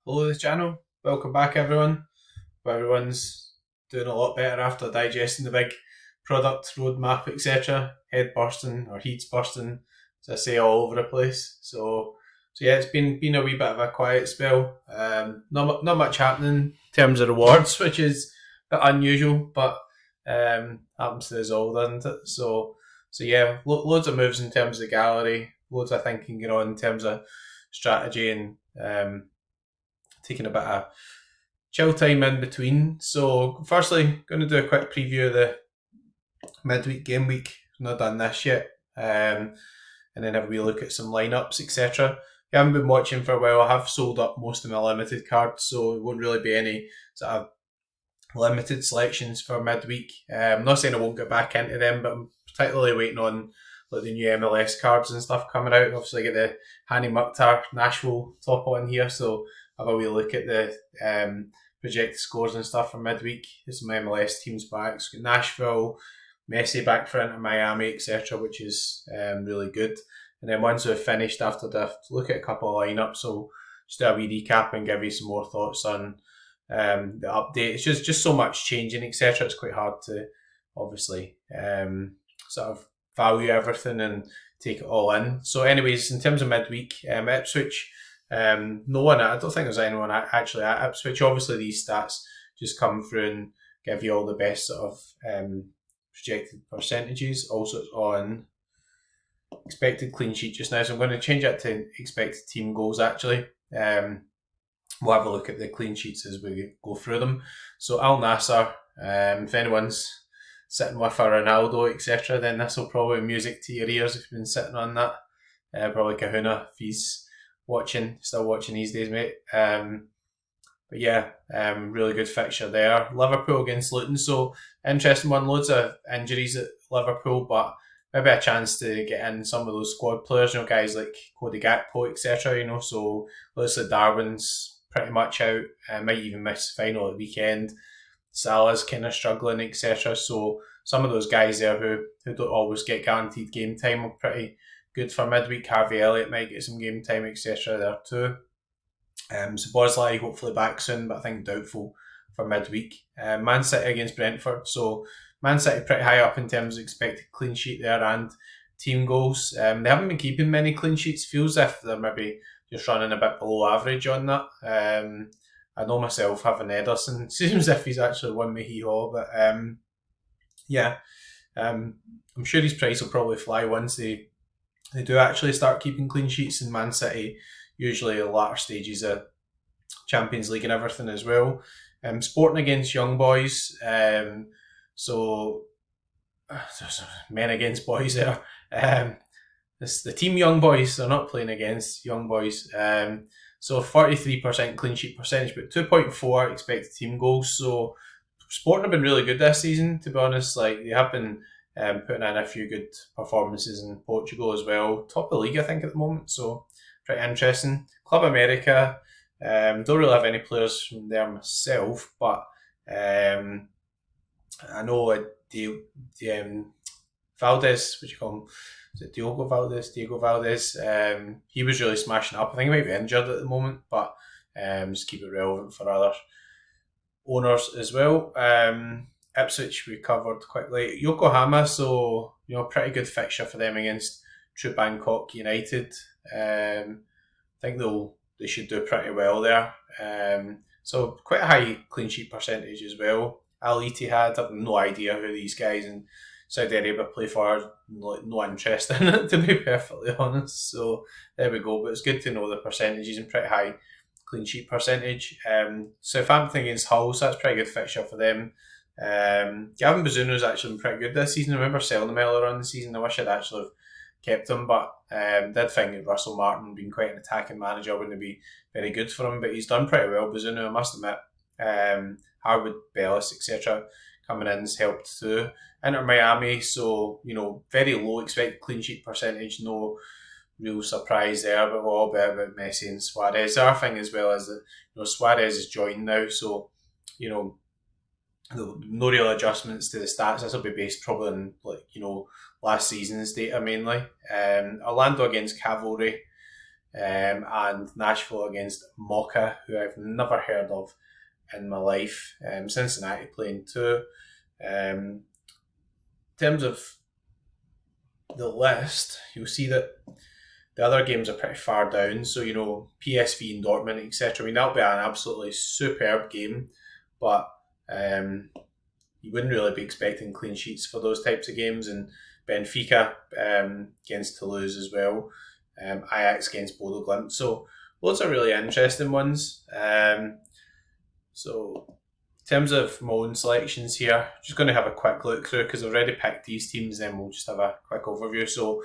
Hello, this channel. Welcome back, everyone. Hope everyone's doing a lot better after digesting the big product roadmap, etc. Head bursting or heats bursting, as I say, all over the place. So yeah, it's been a wee bit of a quiet spell. Not much happening in terms of rewards, which is a bit unusual, but happens to us all, doesn't it? So yeah, loads of moves in terms of the gallery, loads of thinking going on in terms of strategy and taking a bit of chill time in between. So, firstly, going to do a quick preview of the midweek game week. Not done this yet, and then have a wee look at some lineups, etc. I haven't been watching for a while. I have sold up most of my limited cards, so it won't really be any sort of limited selections for midweek. I'm not saying I won't get back into them, but I'm particularly waiting on like the new MLS cards and stuff coming out. Obviously, I get the Hani Mukhtar Nashville top on here, so have a wee look at the projected scores and stuff for midweek. There's some MLS teams back. So Nashville, Messi back for Inter Miami, etc., which is really good. And then once we've finished after that, look at a couple of lineups. So just do a wee recap and give you some more thoughts on the update. It's just so much changing, etc. It's quite hard to obviously sort of value everything and take it all in. So, anyways, in terms of midweek, Ipswich, no one. I don't think there's anyone actually at Ipswich. Obviously, these stats just come through and give you all the best sort of projected percentages. Also, it's on expected clean sheet just now, so I'm going to change that to expected team goals. Actually, we'll have a look at the clean sheets as we go through them. So Al Nasser, if anyone's sitting with a Ronaldo, etc., then this will probably be music to your ears if you've been sitting on that. Probably Kahuna if he's still watching these days, mate. But yeah, really good fixture there. Liverpool against Luton, so interesting one. Loads of injuries at Liverpool, but maybe a chance to get in some of those squad players, guys like Cody Gakpo, etc. So looks like Darwin's pretty much out. Might even miss the final at the weekend. Salah's kind of struggling, etc. So some of those guys there who don't always get guaranteed game time are pretty good for midweek. Harvey Elliott might get some game time, etc. there too. So Bosley hopefully back soon, but I think doubtful for midweek. Man City against Brentford. So Man City pretty high up in terms of expected clean sheet there and team goals. They haven't been keeping many clean sheets. Feels as if they're maybe just running a bit below average on that. I know myself having Ederson. Seems as if he's actually won me hee-haw, but yeah. I'm sure his price will probably fly once they do actually start keeping clean sheets in Man City, usually the latter stages of Champions League and everything as well. Sporting against Young Boys, so there's men against boys there. It's the team Young Boys, they're not playing against Young Boys. So 43% clean sheet percentage, but 2.4 expected team goals. So Sporting have been really good this season, to be honest. Like they have been putting in a few good performances in Portugal as well. Top of the league, I think, at the moment. So pretty interesting. Club America, don't really have any players from there myself, but I know Valdez, what you call him? Is it Diogo Valdez? Diego Valdez. He was really smashing up. I think he might be injured at the moment, but just keep it relevant for other owners as well. Ipswich we covered quickly. Yokohama, so pretty good fixture for them against True Bangkok United. I think they should do pretty well there. So quite a high clean sheet percentage as well. Al Ittihad, I've no idea who these guys in Saudi Arabia play for. No interest in it, to be perfectly honest. So there we go. But it's good to know the percentages and pretty high clean sheet percentage. Southampton against Hull, so that's a pretty good fixture for them. Gavin Bazzuno's actually been pretty good this season. I remember selling him earlier on the season. I wish I'd actually have kept him, but did think that Russell Martin being quite an attacking manager wouldn't be very good for him, but he's done pretty well. Bazzuno, I must admit. Harwood, Bellis, etc. coming in has helped too. Inter Miami, so very low expected clean sheet percentage, no real surprise there, but we'll all bet about Messi and Suarez. The other thing as well is that Suarez is joined now, so no real adjustments to the stats. This will be based probably on last season's data mainly. Orlando against Cavalry. and Nashville against Mocha, who I've never heard of in my life. Cincinnati playing 2. In terms of the list, you'll see that the other games are pretty far down. So, PSV and Dortmund, etc. I mean, that'll be an absolutely superb game, but you wouldn't really be expecting clean sheets for those types of games. And Benfica against Toulouse as well. Ajax against Bodo Glimt. So, loads of really interesting ones. So, in terms of my own selections here, just going to have a quick look through because I've already picked these teams, then we'll just have a quick overview. So,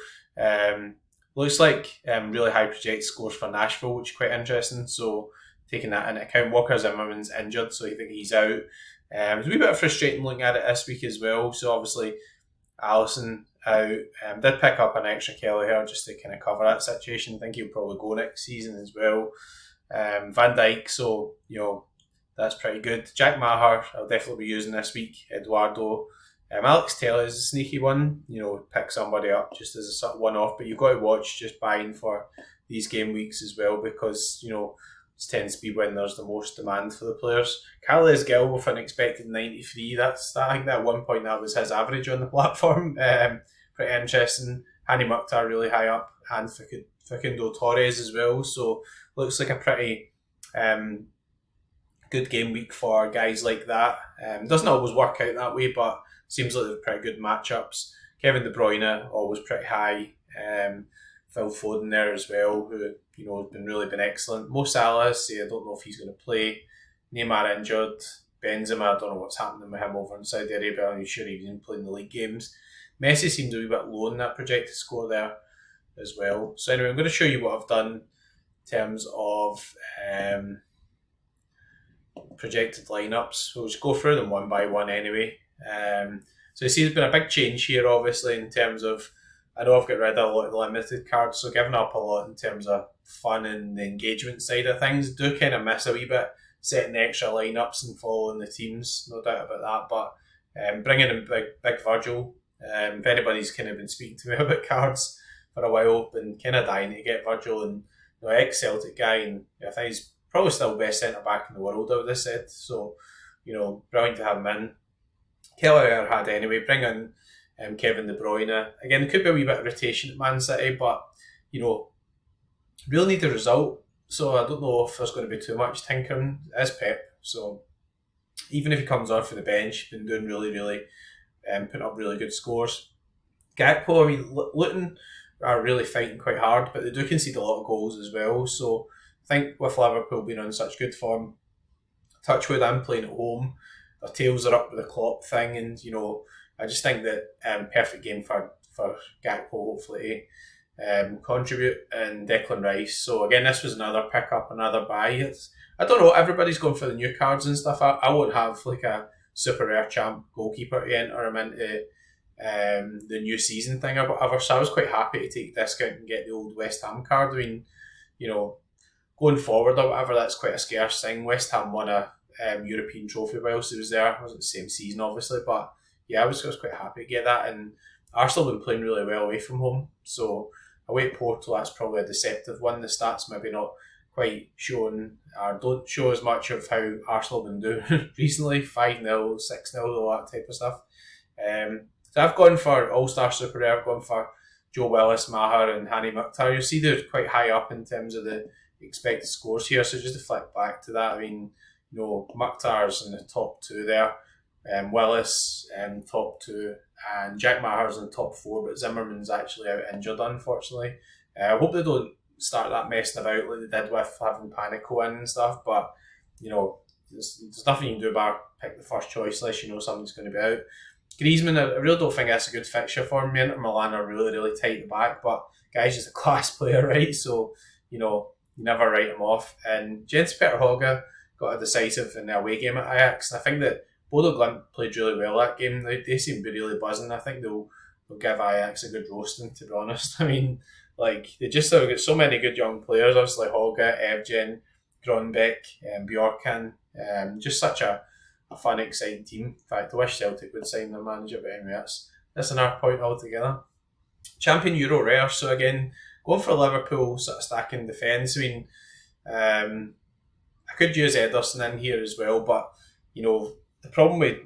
looks like really high projected scores for Nashville, which is quite interesting. So, taking that into account, Walker Zimmerman's injured, so I think he's out. It's a wee bit frustrating looking at it this week as well. So, obviously, Alisson out. Did pick up an extra Kelly here just to kind of cover that situation. I think he'll probably go next season as well. Van Dijk, so, that's pretty good. Jack Maher, I'll definitely be using this week. Eduardo. Alex Taylor is a sneaky one. Pick somebody up just as a sort of one-off, but you've got to watch just buying for these game weeks as well because, it tends to be when there's the most demand for the players. Carles Gil with an expected 93. I think that at one point that was his average on the platform. Pretty interesting. Hani Mukhtar really high up and Facundo Torres as well. So looks like a pretty good game week for guys like that. Doesn't always work out that way, but seems like they're pretty good matchups. Kevin De Bruyne, always pretty high. Phil Foden there as well, who has been excellent. Mo Salah, I don't know if he's going to play. Neymar injured. Benzema, I don't know what's happening with him over in Saudi Arabia. I'm sure he's been playing the league games. Messi seems a wee bit low in that projected score there as well. So anyway, I'm going to show you what I've done in terms of projected lineups. We'll just go through them one by one anyway. So you see there's been a big change here obviously in terms of, I know I've got rid of a lot of the limited cards, so giving up a lot in terms of fun and the engagement side of things. Do kind of miss a wee bit setting the extra lineups and following the teams, no doubt about that, but bringing in big Virgil. If anybody's kind of been speaking to me about cards for a while, been kind of dying to get Virgil, and ex-Celtic guy, and I think he's probably still best centre-back in the world, I would have said. So, brilliant to have him in. Kelly had anyway, bring in Kevin De Bruyne. Again, there could be a wee bit of rotation at Man City, but, really need a result. So I don't know if there's going to be too much tinkering as Pep. So even if he comes off for the bench, been doing really, really, putting up really good scores. Gakpo, I mean, Luton are really fighting quite hard, but they do concede a lot of goals as well. So I think with Liverpool being on such good form, touchwood, I'm playing at home. Their tails are up with the Klopp thing, and I just think that perfect game for Gakpo, hopefully contribute, and Declan Rice. So again, this was another pick up, another buy. I don't know, everybody's going for the new cards and stuff. I won't have like a super rare champ goalkeeper to enter him into the new season thing or whatever. So I was quite happy to take a discount and get the old West Ham card. I mean, going forward or whatever, that's quite a scarce thing. West Ham won a European trophy whilst he was there. It wasn't the same season, obviously, but yeah, I was quite happy to get that. And Arsenal have been playing really well away from home, so away at Porto, that's probably a deceptive one. The stats maybe not quite showing, or don't show as much of how Arsenal have been doing recently. 5-0, 6-0, all that type of stuff. So I've gone for All-Star Super Rare. I've gone for Joe Willis, Maher and Hani Mukhtar. You see they're quite high up in terms of the expected scores here. So just to flick back to that, I mean, Mukhtar's in the top 2 there. Willis top 2, and Jack Maher's in the top 4, but Zimmerman's actually out injured, unfortunately. I hope they don't start that messing about like they did with having Panico in and stuff, but there's nothing you can do about pick the first choice unless something's going to be out. Griezmann, I really don't think that's a good fixture for him. Inter Milan are really, really tight at the back, but guy's just a class player, right? So, you never write him off. And Jens Peter Hauge got a decisive in the away game at Ajax, and I think that Bodo Glimt played really well that game. They seem to be really buzzing. I think they'll give Ajax a good roasting, to be honest. I mean, like, they just have got so many good young players, obviously Hauge, Evgen, Gronbeck, Bjorkan. Just such a fun, exciting team. In fact, I wish Celtic would sign their manager, but anyway, that's another point altogether. Champion Euro Rare, so again, going for Liverpool, sort of stacking defence. I mean, I could use Ederson in here as well, but the problem with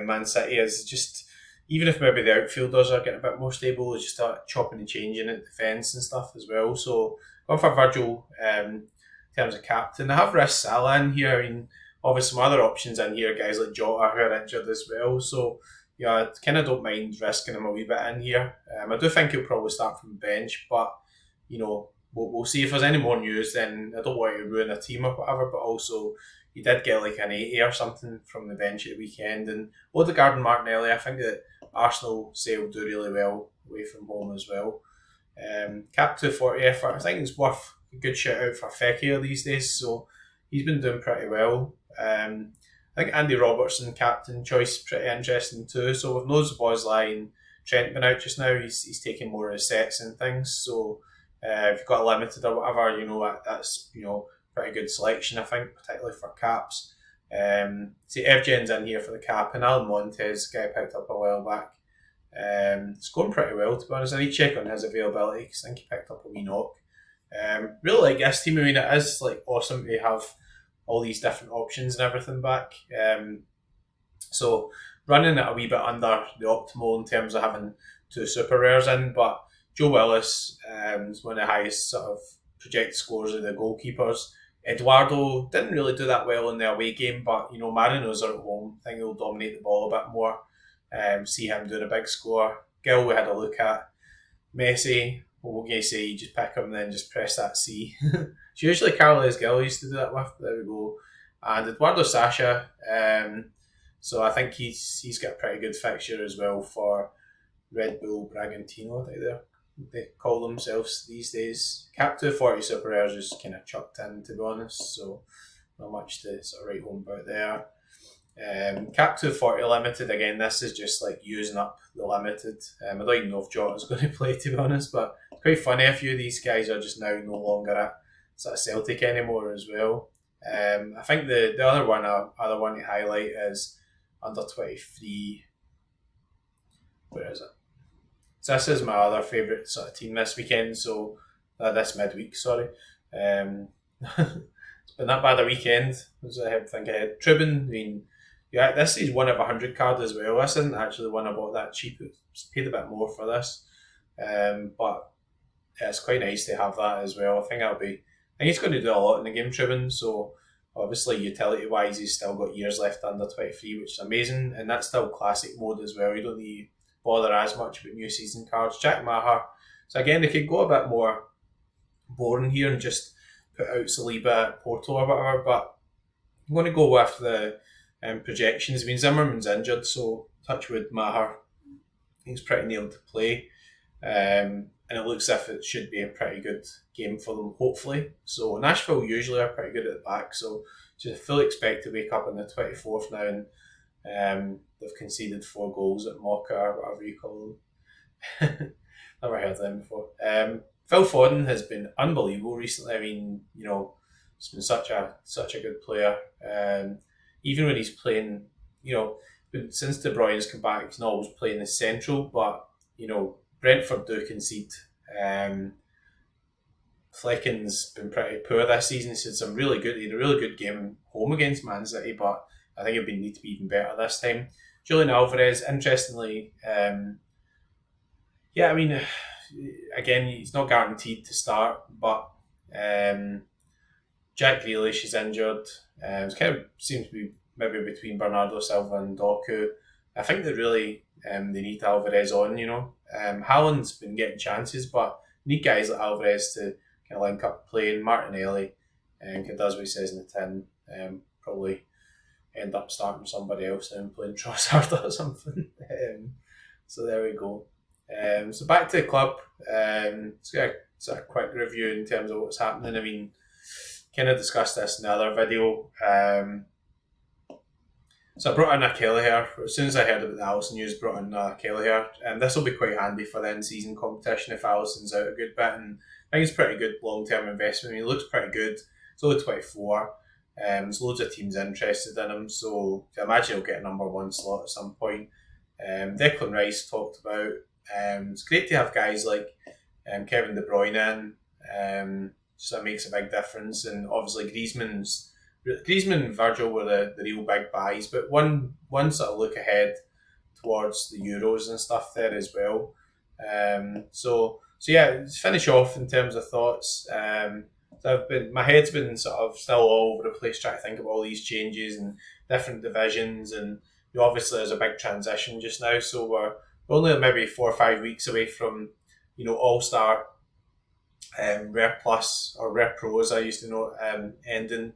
Man City is just even if maybe the outfielders are getting a bit more stable, they just start chopping and changing at defence and stuff as well. So going for Virgil in terms of captain. I have risked Salah in here. I mean, obviously some other options in here, guys like Jota who are injured as well. So yeah, I kind of don't mind risking him a wee bit in here. I do think he'll probably start from the bench, but we'll see if there's any more news. Then I don't want to ruin a team or whatever, but also he did get like an 80 or something from the bench at the weekend. And Odegaard and Martinelli, I think that Arsenal say will do really well away from home as well. Cap 240 effort, I think it's worth a good shout out for Fekir these days, so he's been doing pretty well. I think Andy Robertson, captain choice, pretty interesting too. So with no Szoboszlai and Trent been out just now, he's taking more of the sets and things. So if you've got a limited or whatever, that's pretty good selection, I think, particularly for caps. See, Evgen's in here for the cap, and Alan Montez, guy I picked up a while back. It's going pretty well, to be honest. I need to check on his availability because I think he picked up a wee knock. Really like this team. I mean, it is like awesome to have all these different options and everything back. So running it a wee bit under the optimal in terms of having 2 super rares in, but Joe Willis is one of the highest sort of projected scores of the goalkeepers. Eduardo didn't really do that well in the away game, but Marinos are at home. I think he'll dominate the ball a bit more. See him doing a big score. Gil we had a look at. Messi, what can you say? You just pick him and then just press that C. It's usually Carles Gil used to do that with. There we go. And Eduardo Sasha. So I think he's got a pretty good fixture as well for Red Bull Bragantino. They call themselves these days. Cap 240 Super Airs just kind of chucked in, to be honest, so not much to sort of write home about there. Cap 240 Limited, again, this is just like using up the Limited. I don't even know if Jota's going to play, to be honest, but it's quite funny. A few of these guys are just now no longer at sort of Celtic anymore as well. I think the other one to highlight is under 23. Where is it? So this is my other favourite sort of team this weekend, so this midweek, sorry. It's been that bad a weekend, as I think ahead. Trubin, I mean, yeah, this is 1 of 100 card as well. This isn't actually one I bought that cheap. It's paid a bit more for this. But yeah, it's quite nice to have that as well. I think he's going to do a lot in the game, Trubin, so obviously utility-wise he's still got years left under 23, which is amazing, and that's still classic mode as well. You don't need to bother as much about new season cards. Jack Maher. So again, they could go a bit more boring here and just put out Saliba, Porto or whatever, but I'm going to go with the projections. I mean, Zimmerman's injured, so touch wood, Maher, he's pretty nailed to play. And it looks as if it should be a pretty good game for them, hopefully. So Nashville usually are pretty good at the back, so just fully expect to wake up on the 24th now and they've conceded 4 goals at Mocha or whatever you call them. Never heard of them before. Phil Foden has been unbelievable recently. I mean, he's been such a good player. Even when he's playing, since De Bruyne's come back, he's not always playing as central, but Brentford do concede. Flecken's been pretty poor this season. He had a really good game home against Man City, but I think he'll need to be even better this time. Julian Alvarez, interestingly, I mean, again, he's not guaranteed to start, but Jack Grealish is injured. It kind of seems to be maybe between Bernardo Silva and Doku. I think that really they need Alvarez on, Haaland's been getting chances, but need guys like Alvarez to kind of link up playing. Martinelli does what he says in the tin. Probably end up starting somebody else and playing Trossard or something. So there we go. So back to the club. Let's get a sort of quick review in terms of what's happening. I mean, kind of discussed this in the other video. So I brought in a Kelleher. As soon as I heard about the Alisson news, brought in a Kelleher. And this will be quite handy for the in-season competition if Alisson's out a good bit. And I think it's pretty good long-term investment. I mean, he looks pretty good. It's only 24. There's loads of teams interested in him. So I imagine he'll get a number 1 slot at some point. Declan Rice talked about. It's great to have guys like Kevin De Bruyne in, so that makes a big difference. And obviously Griezmann and Virgil were the real big buys, but one sort of look ahead towards the Euros and stuff there as well. So yeah, to finish off in terms of thoughts. So my head's been sort of still all over the place trying to think about all these changes and different divisions, and obviously there's a big transition just now. So we're only maybe 4 or 5 weeks away from All Star, Rare Plus or Rare Pro as I used to know, ending.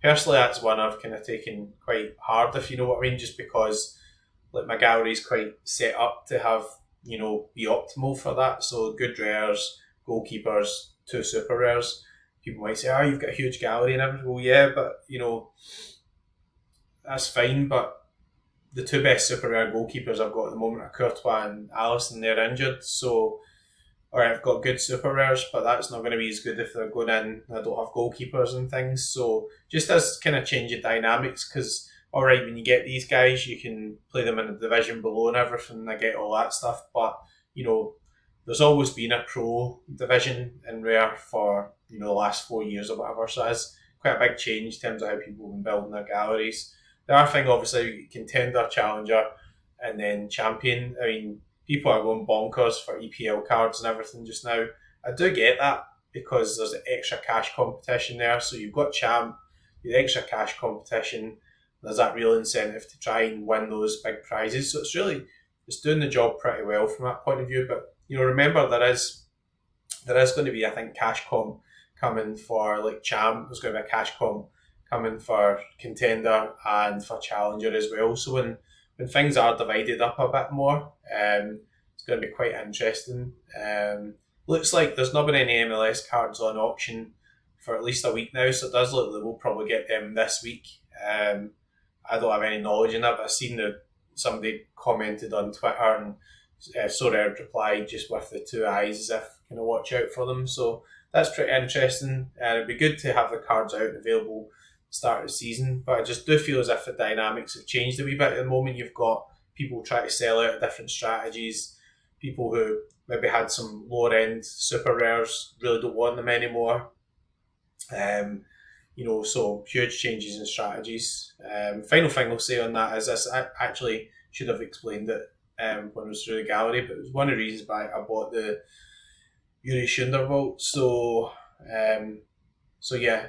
Personally, that's one I've kind of taken quite hard, if you know what I mean, just because like my gallery's quite set up to have be optimal for that. So good rares, goalkeepers, 2 super rares. People might say, "Oh, you've got a huge gallery and everything." Well, yeah, but that's fine. But the 2 best super rare goalkeepers I've got at the moment are Courtois and Alisson. They're injured, so I've got good super rares, but that's not going to be as good if they're going in. I don't have goalkeepers and things, so just does kind of change the dynamics. Because all right, when you get these guys, you can play them in the division below and everything. I get all that stuff, but there's always been a pro division in Rare for the last 4 years or whatever. So that's quite a big change in terms of how people have been building their galleries. The other thing, obviously, contender, challenger, and then champion. I mean, people are going bonkers for EPL cards and everything just now. I do get that because there's an extra cash competition there. So you've got champ, the extra cash competition. There's that real incentive to try and win those big prizes. So it's doing the job pretty well from that point of view. But remember there is going to be, I think, cash comp coming for like champ. There's going to be a cash comp coming for contender and for challenger as well. So when things are divided up a bit more, it's going to be quite interesting. Looks like there's not been any MLS cards on auction for at least a week now, so it does look like we'll probably get them this week. I don't have any knowledge in that, but I've seen that somebody commented on Twitter, and Sorare replied just with the 2 eyes as if kind of watch out for them. So that's pretty interesting. It'd be good to have the cards out and available start of the season, but I just do feel as if the dynamics have changed a wee bit at the moment. You've got people trying to sell out different strategies, people who maybe had some lower end super rares really don't want them anymore. So huge changes in strategies. Final thing I'll say on that is this: I actually should have explained it when I was through the gallery, but it was one of the reasons why I bought the Yuri Sunderbolt. So yeah.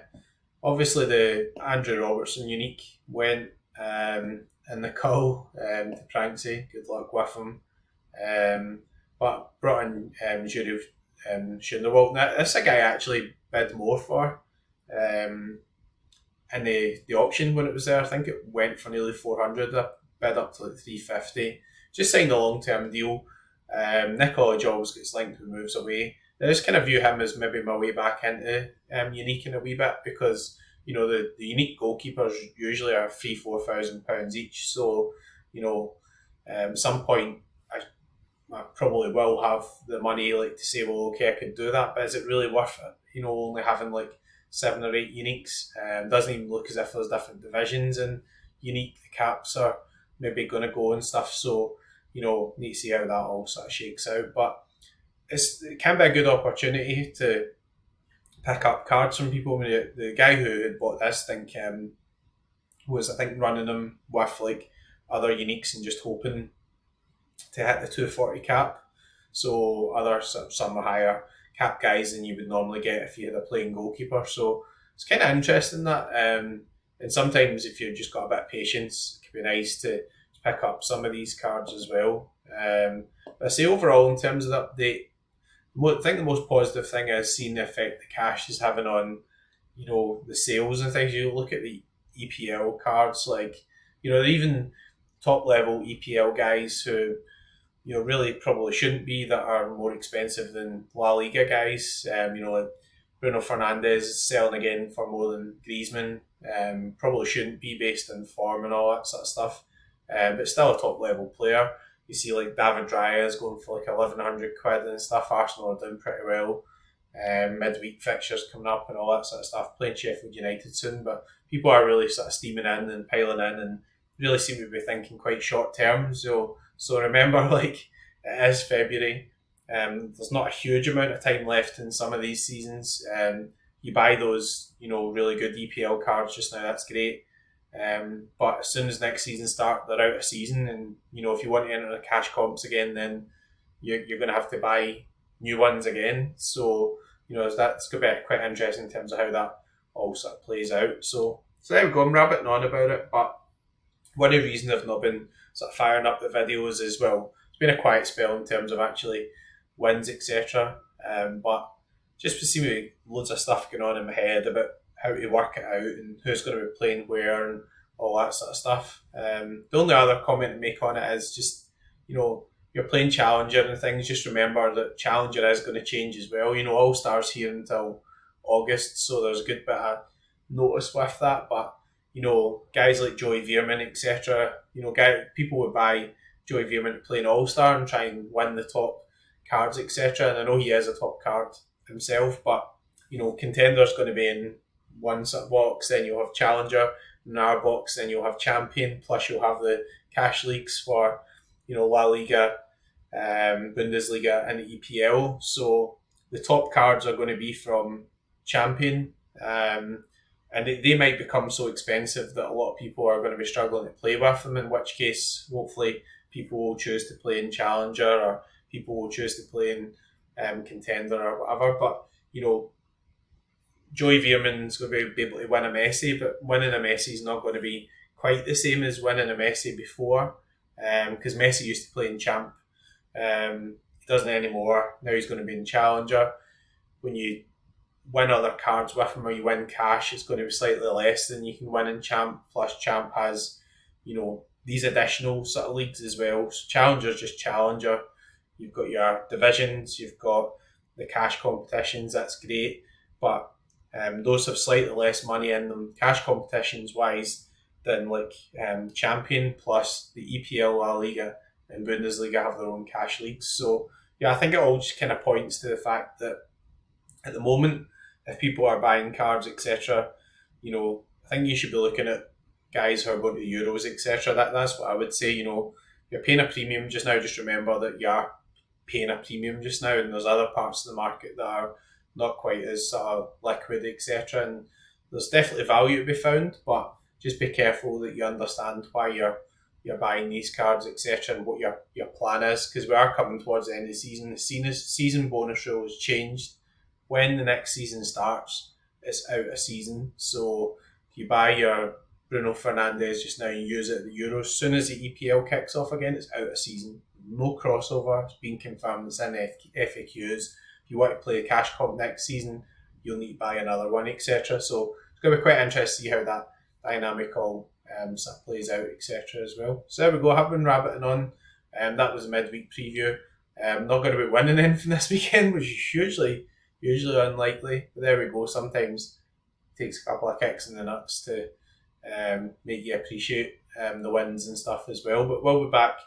Obviously, the Andrew Robertson unique went in the cull to Pranksy. Good luck with him. But brought in Yuri Sunderwald. Now, this is a guy I actually bid more for in the auction when it was there. I think it went for nearly 400. I bid up to like 350. Just signed a long-term deal. Nicola Jobs gets linked when he moves away. I just kind of view him as maybe my way back into unique in a wee bit, because the unique goalkeepers usually are £3,000-4,000 each. So some point I probably will have the money like to say, well, okay, I could do that, but is it really worth it? Only having like 7 or 8 uniques. Doesn't even look as if there's different divisions in unique. The caps are maybe going to go and stuff. So need to see how that all sort of shakes out, but it can be a good opportunity to pick up cards from people. I mean, the guy who had bought this was running them with like other uniques and just hoping to hit the 240 cap. So some higher cap guys than you would normally get if you had a playing goalkeeper. So it's kind of interesting that. And sometimes if you've just got a bit of patience, it could be nice to pick up some of these cards as well. But I say overall, in terms of the update, I think the most positive thing is seeing the effect the cash is having on, the sales and things. You look at the EPL cards, like, even top level EPL guys who, really probably shouldn't be, that are more expensive than La Liga guys. Like Bruno Fernandes is selling again for more than Griezmann. Probably shouldn't be based on form and all that sort of stuff. But still a top level player. You see like David Raya is going for like £1,100 and stuff. Arsenal are doing pretty well. Midweek fixtures coming up and all that sort of stuff. Playing Sheffield United soon, but people are really sort of steaming in and piling in and really seem to be thinking quite short term. So remember, like, it is February. There's not a huge amount of time left in some of these seasons. You buy those, really good EPL cards just now. That's great. But as soon as next season starts, they're out of season, and if you want to enter the cash comps again, then you're going to have to buy new ones again. So that's going to be quite interesting in terms of how that all sort of plays out. So there we go. I'm rabbiting on about it, but one of the reasons I've not been sort of firing up the videos as well. It's been a quiet spell in terms of actually wins, etc. But just to see me loads of stuff going on in my head about how to work it out and who's going to be playing where and all that sort of stuff. The only other comment to make on it is just, you're playing Challenger and things, just remember that Challenger is going to change as well. All-Stars here until August, so there's a good bit of notice with that. But, guys like Joey Veerman, etc., people would buy Joey Veerman to play an All-Star and try and win the top cards, etc. And I know he is a top card himself, but, Contender's going to be in one sort of box, then you'll have Challenger in our box, then you'll have Champion, plus you'll have the cash leagues for La Liga, Bundesliga and EPL. So the top cards are going to be from Champion, and they might become so expensive that a lot of people are going to be struggling to play with them, in which case hopefully people will choose to play in Challenger, or people will choose to play in Contender or whatever. But Joey Veerman's going to be able to win a Messi, but winning a Messi is not going to be quite the same as winning a Messi before, because Messi used to play in Champ. He doesn't anymore. Now he's going to be in Challenger. When you win other cards with him or you win cash, it's going to be slightly less than you can win in Champ. Plus Champ has, these additional sort of leagues as well. So Challenger's just Challenger. You've got your divisions, you've got the cash competitions, that's great. But those have slightly less money in them, cash competitions wise, than Champion, plus the EPL, La Liga and Bundesliga have their own cash leagues. So I think it all just kind of points to the fact that at the moment, if people are buying cards, etc., I think you should be looking at guys who are going to the Euros, etc. That's what I would say. You're paying a premium just now. Just remember that you are paying a premium just now, and there's other parts of the market that are not quite as sort of liquid, etc. And there's definitely value to be found, but just be careful that you understand why you're buying these cards, etc., and what your plan is, because we are coming towards the end of the season. The season bonus rule has changed. When the next season starts, it's out of season. So if you buy your Bruno Fernandes just now and use it at the Euros, as soon as the EPL kicks off again, it's out of season. No crossover. It's been confirmed. It's in FAQs. If you want to play a cash comp next season, you'll need to buy another one, etc. So it's going to be quite interesting to see how that dynamic all sort of plays out, etc. as well. So there we go. I have been rabbiting on. That was a midweek preview. I'm not going to be winning anything this weekend, which is usually unlikely. But there we go. Sometimes it takes a couple of kicks in the nuts to make you appreciate the wins and stuff as well. But we'll be back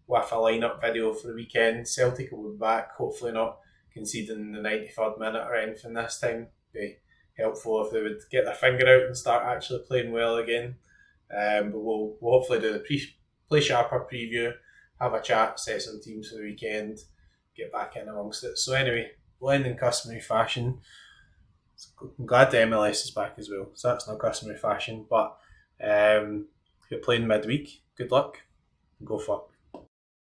with a lineup video for the weekend. Celtic will be back, hopefully not conceding in the 93rd minute or anything this time. Be helpful if they would get their finger out and start actually playing well again. But we'll hopefully do the play sharper preview, have a chat, set some teams for the weekend, get back in amongst it. So anyway, we'll end in customary fashion. I'm glad the MLS is back as well, so that's not customary fashion. But if you're playing midweek, good luck. Go fuck.